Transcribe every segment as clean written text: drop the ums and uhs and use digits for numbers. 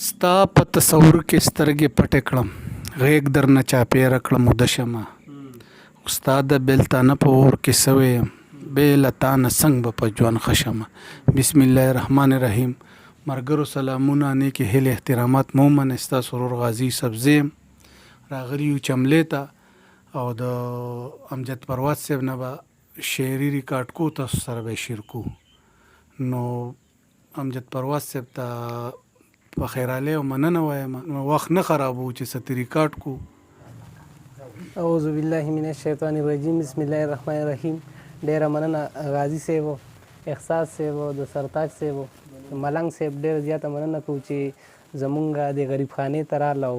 ستا په تصور کې سترګې پټې کړم، غیږ درنه چاپېره کړم اوده شمه. ستا د بېلتانه په اور کې سوی یم، بې له تا نه څنګه به په ژوند ښه شمه. بسم الله الرحمن الرحیم. ملګرو سلامونه، نیکې هیلې احترامات مو ومنئ. ستاسو ورور غازي سبزي یم، راغلي یو چملې ته او د امجد پروات صاحب نه به شعري ریکارډ کو، تاسو سره به یې شیر کو. نو امجد پروات صاحب ته په خیرالی او مننه وایم، وخت نه خرابو چې څه ته ریکارډ کو. اعوذ بالله من الشیطان الرجیم. بسم الله الرحمن الرحیم. ډیره مننه غازي صاحب، احساس صاحب، د سرتاج صاحب، ملنګ صاحب، ډیره زیاته مننه کوو چې زمونږ د غریب خانې ته راغله او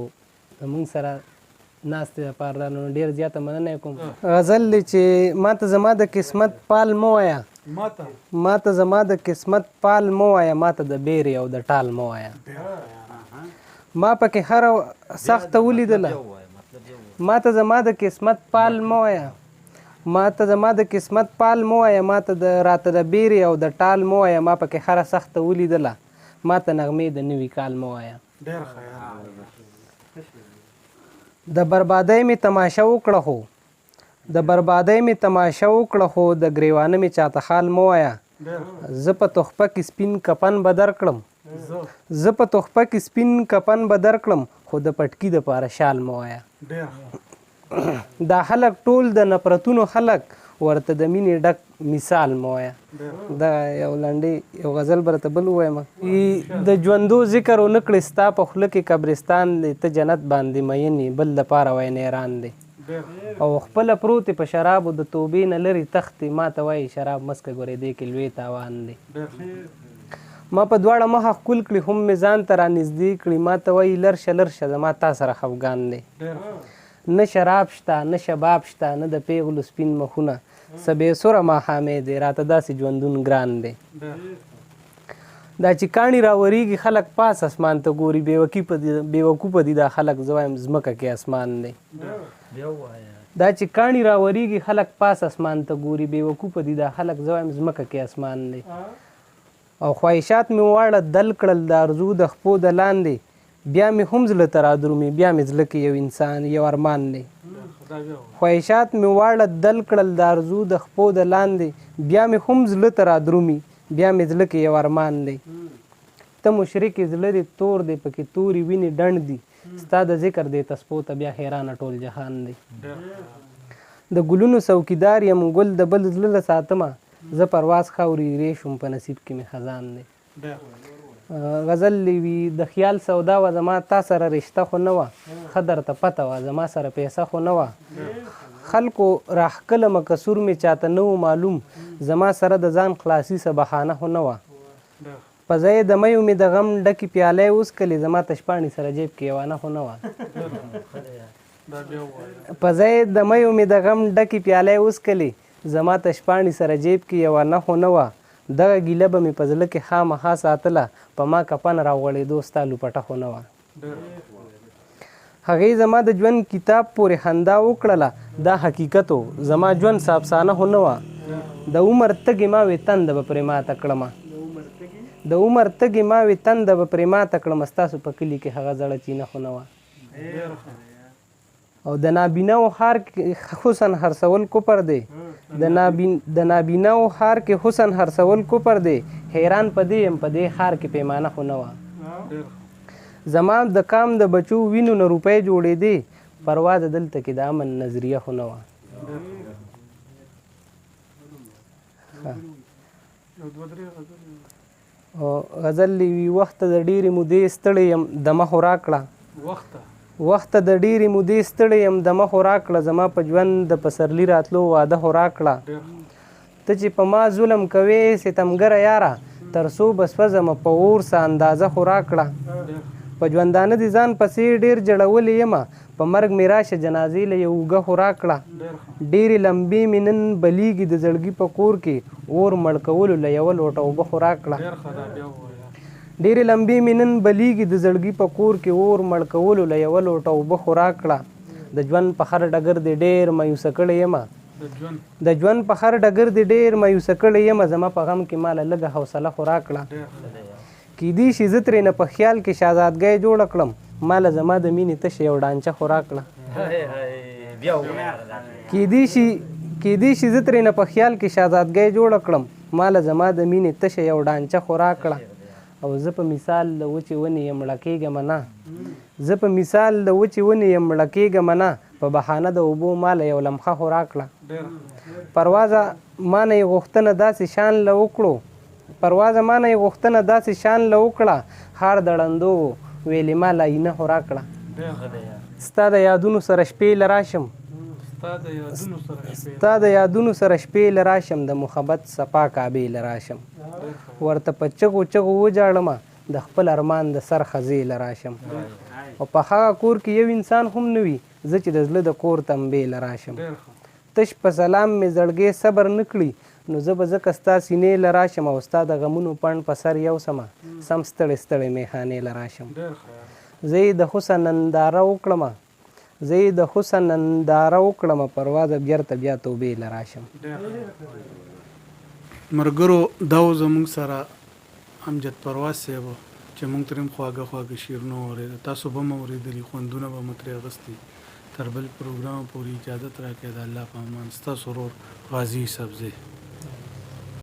زمونږ سره ناستې دپاره راغله. نو ډیره زیاته مننه کوم. غزل دی چې ما ته زما د قسمت پال مه وایه، ما ته زما د قسمت پال مه وایه، ما ته د بیرې او د ټال مه وایه. ما پکې هره سخته ولیدله، ما ته زما د قسمت پال مه وایه، ما ته زما د قسمت پال مه وایه، ما ته د راته د بیرې او د ټال مه وایه. ما پکې هره سخته ولیدله، ما ته نغمې د نوي کال مه وایه. د بربادۍ مې تماشه وکړه خو، د بربادۍ مې تماشه وکړه خو د ګریوانه مې چاته خال مه وایه. زه په تحفه کې سپین کفن به درکړم، زه په تحفه کې سپین کفن به درکړم، خو د پټکي دپاره شال مه وایه. دا خلک ټول د نفرتونو خلک، ورته د مینې ډک مثال مه وایه. دا یو لنډې یو غزل به راته بل ووایم. د ژوندو ذکر ونه کړې ستا په خوله کې قبرستان دی، ته جنت باندې مین یې بل دپاره وایي نیران دی. او خپله پروت په شرابو د توبې نه لرې تښتې، ما ته وایي شراب مسکه ګورې دې کې لوی تاوان دی. ما په دواړه مخه ښکل کړي هم مې ځان ته رانږدې کړي، ما ته وایي لرشه لرشه زما تا سره خفګان دی. نه شراب شته نه شباب شته، نه د پیغلو سپین مخونه، څه بې سوره ماښامې دی، راته داسې ژوندون ګران دی. دا چې کاڼي راورېږي خلک پاس اسمان ته ګوري، بېوقوفه دي دا خلک، زه وایم ځمکه کې اسمان دی. دا چې کاڼي راورېږي خلک پاس اسمان ته ګوري، بېوقوفه دي دا خلک، زه وایم ځمکه کې اسمان دی. او خواهشات مې واړه دل کړل د ارزو د خپو د لاندې، بیا مې هم زړه ته رادرومي، بیا مې زړه کې یو انسان یو ارمان دی. خواهشات مې واړه دل کړل د ارزو د خپو د لاندې، بیا مې هم زړه ته رادرومي، بیا مې زړه کې یو ارمان دی. ته مشرق زړه دې تور دی، پکې تورې وینې ډنډ دي، ستا د ذکر دی تسپو ته بیا حیرانه ټول جهان دی. د ګلونو څوکیدار یم ګل د بل زړه له ساتمه، زه پرواز خاورې ریشم په نصیب کې مې خزان دی. غزل وي د خیال سودا وه زما تا سره رشته خو نه وه، ښه درته پته وه زما سره پیسه خو نه وه. خلکو راښکلمه قصور مې چاته نه و معلوم، زما سره د ځان خلاصي څه بهانه خو نه وه. په ځای د میو مې د غم ډکې پیالی وڅکلې، زما تشپاڼې سره جیب کې یوانه خو نه وه. په ځای د میو مې د غم ډکې پیالی وڅکلې، زما تشپاڼې سره جیب کې یوانه خو نه وه. دغه ګیله به مې په زړه کې خامخا ساتله، په ما کفن راغوړېدو ستا لوپټه خو نه وه. هغې زما د ژوند کتاب پورې خندا وکړله، دا حقیقت و زما ژوند افسانه خو نه وه. د عمر تږې ما وې تنده به پرې ماته کړمه، د عمر تږې ما وې تنده به پرې ماته کړمه، ستاسو په کلي کې هغه زړه چینه خو نه وه. او د نابیناو ښار کې حسن هرڅول کفر دی، د نابیناو ښار کې حسن هرڅول کفر دی، حیران په دې یم په دې ښار کې پیمانه خو نه وه. زما د کام د بچو وینو نه روپۍ جوړېدې، پروا د دلته کې د امن نظریه خو نه وه. غزل وي وخته د ډېرې مودې ستړی یم دمه خو راکړه، وخته د ډېرې مودې ستړی یم دمه خو راکړه، زما په ژوند د پسرلي راتلو واده خو راکړه. ته چې په ما ظلم کوې ستمګره یاره، تر څو به سوځمه په اور څه اندازه خو راکړه. په ژوندانه دې ځان پسې ډېر جړولې یمه، په مرګ مې راشه جنازې له یو اوږه خو راکړه. ډېرې لمبې مې نن بلیږي د زړګي په کور کې، اور مړ کولو له یوه لوټه اوبه خو راکړه. ډېرې لمبې مې نن بلیږي د زړګي په کور کې، اور مړ کولو له یوه لوټه اوبه خو راکړه. د ژوند په هر ډګر دې ډېر مایوسه کړی یمه، د ژوند په هر ډګر دې ډېر مایوسه کړی یمه، زما په غم کې ماله لږه حوصله خو راکړه. کیدی شي زه ترېنه په خیال کې شهزادګۍ جوړه کړم ماله زما د مینې تشه یو ډانچه خو راکړه کیدی شي زه ترېنه په خیال کې شهزادګۍ جوړه کړم ماله زما د مینې تشه یو ډانچه خو راکړه او زه په مثال د وچې ونې یم مړه کېږم نه زه په مثال د وچې ونې یم مړه کېږم نه په بهانه د اوبو ماله یو لمحه خو راکړه پروازه مانه یې غوښتنه داسې شان له وکړو هار د ړندو ویلې ما لاینه خو راکړه ستا د یادونو سره شپې له راشم د محبت صفا کعبې له راشم ورته په چغو چغو وجاړمه د خپل ارمان د سر خزې له راشم او په هغه کور کې یو انسان هم نه وي زه چې د زړه د کور تمبې له راشم تش په سلام مې زړګې صبر نه کړي نو زه به ځکه ستا سینې له راشم او ستا د غمونو پڼ په سر یو سمه سم ستړی ستړی میخانې له راشم زه یې د حسن ننداره وکړمه پروازه بیرته بیا توبې له راشم مرګرو دا و زموږ سره امجد پرواز صاحب چې موږ ترې هم خواږه شعرونه واورېده تاسو به هم اورېدلي خوندونه به مو ترې اخیستي تر بل پروګرام پورې اجازت راکړئ د الله په امان ستاسو ورور غازي سبزی